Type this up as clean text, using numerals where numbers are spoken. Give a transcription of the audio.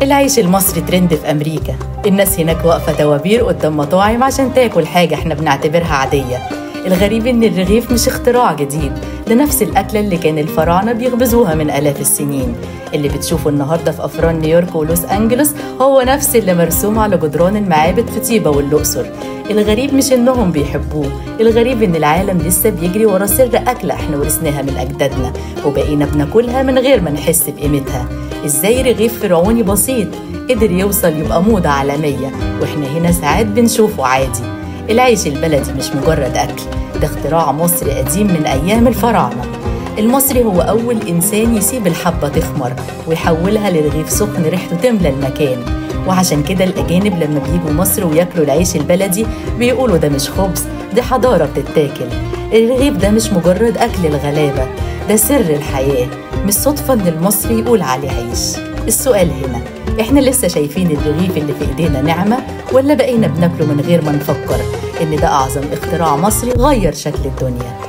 العيش المصري ترند في أمريكا. الناس هناك واقفة توابير قدام مطاعم عشان تاكل حاجة احنا بنعتبرها عادية. الغريب إن الرغيف مش اختراع جديد، ده نفس الأكلة اللي كان الفراعنة بيخبزوها من آلاف السنين. اللي بتشوفه النهاردة في أفران نيويورك ولوس أنجلوس هو نفس اللي مرسوم على جدران المعابد في طيبة والأقصر. الغريب مش إنهم بيحبوه، الغريب إن العالم لسه بيجري ورا سر أكلة احنا ورثناها من أجدادنا وبقينا بناكلها من غير ما نحس بقيمتها. إزاي رغيف فرعوني بسيط قدر يوصل يبقى موضة عالمية وإحنا هنا ساعات بنشوفه عادي؟ العيش البلدي مش مجرد أكل، ده اختراع مصري قديم من أيام الفراعنة. المصري هو أول إنسان يسيب الحبة تخمر ويحولها لرغيف سخن ريحته تملى المكان. وعشان كده الأجانب لما بيجوا مصر وياكلوا العيش البلدي بيقولوا ده مش خبز، دي حضارة بتتاكل. الرغيف ده مش مجرد أكل الغلابة، ده سر الحياة. مش صدفة إن المصري يقول عليه عيش. السؤال هنا، إحنا لسه شايفين الرغيف اللي في إيدينا نعمة ولا بقينا بناكله من غير ما نفكر إن ده أعظم اختراع مصري غير شكل الدنيا؟